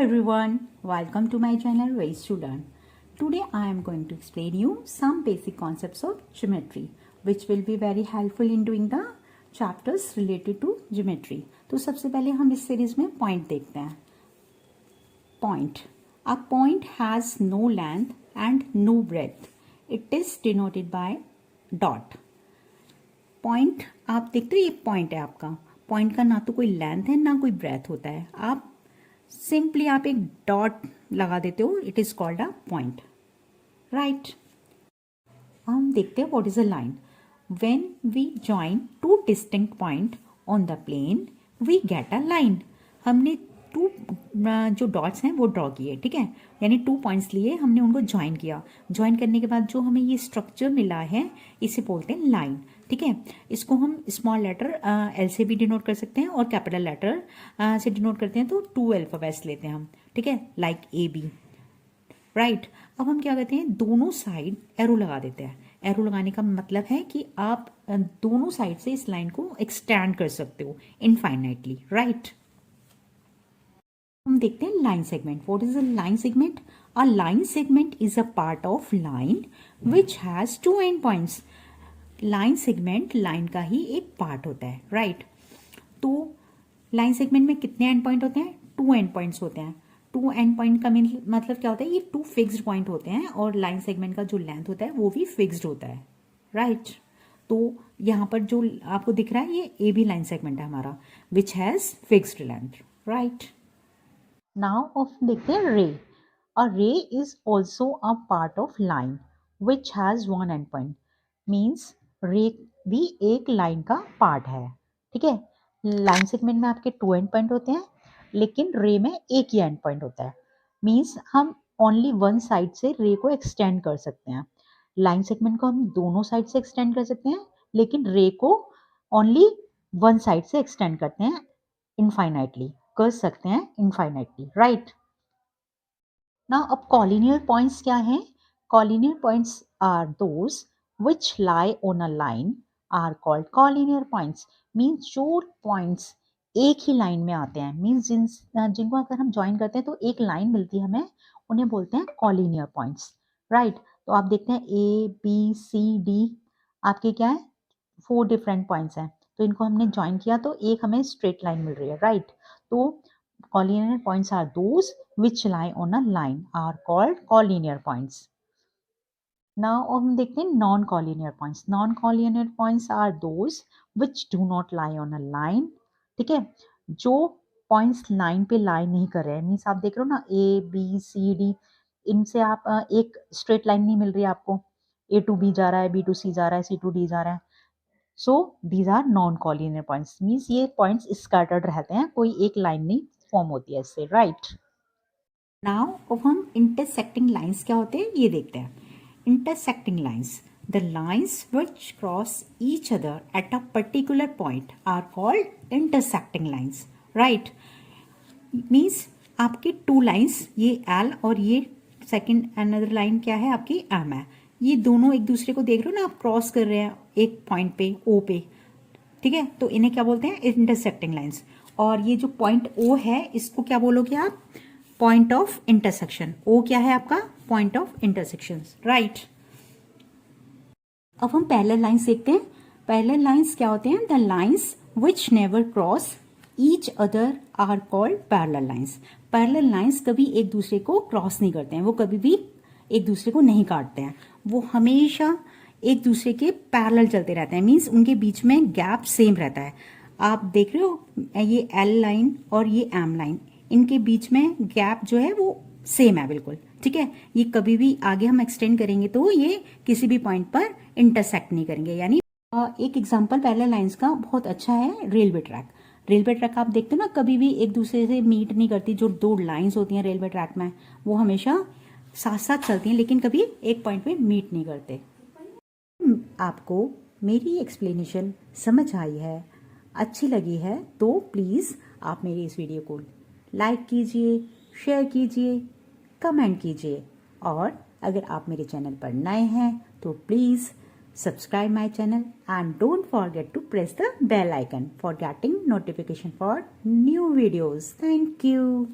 everyone, welcome to my channel Ways to Learn. Today I am going to explain you some basic concepts of geometry which will be very helpful in doing the chapters related to geometry. तो सबसे पहले हम इस series में point देखते हैं. Point. A point has no length and no breadth. It is denoted by dot. Point आप देखते हो, ये पॉइंट है आपका. पॉइंट का ना तो कोई लेंथ है ना कोई ब्रेथ होता है. आप सिंपली आप एक डॉट लगा देते हो, it is called a point, right. हम देखते हैं what is a line. When we join two distinct point on the plane we get a line. हमने टू जो डॉट्स हैं वो ड्रॉ किए, ठीक है, यानी 2 पॉइंट्स लिए, हमने उनको ज्वाइन किया. ज्वाइन करने के बाद जो हमें ये स्ट्रक्चर मिला है इसे बोलते हैं लाइन, ठीक है. इसको हम स्मॉल लेटर एल से भी डिनोट कर सकते हैं और कैपिटल लेटर से डिनोट करते हैं तो 2 अल्फाबेट्स लेते हैं हम, ठीक है, लाइक ए बी, राइट. अब हम क्या करते हैं, दोनों साइड एरो लगा देते हैं. एरो लगाने का मतलब है कि आप दोनों साइड से इस लाइन को एक्सटेंड कर सकते हो इनफाइनाइटली, राइट. हम देखते हैं line segment. What is a line segment? A line segment is a part of line which has 2 and points. Line segment line का ही एक पार्ट होता है, राइट. तो लाइन सेगमेंट में कितने एंड पॉइंट होते हैं? 2 एंड पॉइंट्स होते हैं. 2 एंड पॉइंट का मतलब क्या होता है? ये 2 फिक्स्ड पॉइंट होते हैं और लाइन सेगमेंट का जो लेंथ होता है वो भी फिक्स्ड होता है, राइट. तो यहाँ पर जो आपको दिख रहा है ये ए बी लाइन सेगमेंट है हमारा which has fixed length, right. Now अब देखते हैं रे. अ रे is also a part of line which has 1 and point. Means रे भी एक लाइन का पार्ट है, ठीक है. लाइन सेगमेंट में आपके 2 एंड पॉइंट होते हैं लेकिन रे में एक ही एंड पॉइंट होता है. मीन्स हम ओनली वन साइड से रे को एक्सटेंड कर सकते हैं. लाइन सेगमेंट को हम दोनों साइड से एक्सटेंड कर सकते हैं लेकिन रे को ओनली वन साइड से एक्सटेंड करते हैं इनफाइनाइटली, कर सकते हैं इनफाइनाइटली, राइट. नाउ अब कॉलिनियर पॉइंट्स क्या हैं? Collinear points are those which lie on a line are called collinear points. Means जो पॉइंट्स एक ही लाइन में आते हैं, मीन्स जिनको अगर हम ज्वाइन करते हैं तो एक लाइन मिलती है हमें, उन्हें बोलते हैं कॉलिनियर पॉइंट्स, राइट. तो आप देखते हैं ए बी सी डी आपके क्या है, 4 डिफरेंट पॉइंट्स हैं. तो इनको हमने ज्वाइन किया तो एक हमें स्ट्रेट लाइन मिल रही है, राइट. तो collinear points are those which lie on a line are called collinear points. Now हम देखते हैं non collinear points. Non collinear points are those which do not lie on a line, ठीक है. जो points line पे लाई नहीं कर रहे हैं, मीन्स आप देख रहे हो ना ए बी सी डी, इनसे आप एक स्ट्रेट लाइन नहीं मिल रही है आपको. ए टू बी जा रहा है, बी टू सी जा रहा है, सी टू डी जा रहा है. So these are non collinear points. Means ये पॉइंट्स स्कैटर्ड रहते हैं, कोई एक लाइन नहीं फॉर्म होती है इससे, राइट. नाउ अब हम इंटरसेक्टिंग लाइंस क्या होते हैं ये देखते हैं. Intersecting lines. The lines which cross each other at a particular point are called intersecting lines. Right? Means आपकी 2 lines, ये L और ये सेकंड अनदर लाइन क्या है आपकी M है. ये दोनों एक दूसरे को देख रहे हो ना, आप क्रॉस कर रहे हैं एक पॉइंट पे O पे, ठीक है. तो इन्हें क्या बोलते हैं? Intersecting lines. और ये जो पॉइंट O है इसको क्या बोलोगे आप? Point of intersection. O क्या है आपका? Point of intersection, right. अब हम पैरेलल लाइंस देखते हैं. पैरेलल लाइंस क्या होते हैं? The lines which never cross each other are called parallel lines. Parallel lines कभी एक दूसरे को क्रॉस नहीं करते हैं, वो कभी भी एक दूसरे को नहीं काटते हैं, वो हमेशा एक दूसरे के पैरेलल चलते रहते हैं. मीन्स उनके बीच में गैप सेम रहता है. आप देख रहे हो ये एल लाइन और ये एम लाइन, इनके बीच में गैप जो है वो सेम है बिल्कुल, ठीक है. ये कभी भी आगे हम एक्सटेंड करेंगे तो ये किसी भी पॉइंट पर इंटरसेक्ट नहीं करेंगे. यानी एक एग्जांपल पैरेलल लाइंस का बहुत अच्छा है रेलवे ट्रैक. रेलवे ट्रैक आप देखते हो ना, कभी भी एक दूसरे से मीट नहीं करती. जो 2 लाइंस होती हैं रेलवे ट्रैक में वो हमेशा साथ साथ चलती हैं लेकिन कभी एक पॉइंट पे मीट नहीं करते. आपको मेरी एक्सप्लेनेशन समझ आई है, अच्छी लगी है तो प्लीज़ आप मेरी इस वीडियो को लाइक कीजिए, शेयर कीजिए, कमेंट कीजिए. और अगर आप मेरे चैनल पर नए हैं तो please subscribe my channel and don't forget to press the bell icon for getting notification for new videos. Thank you.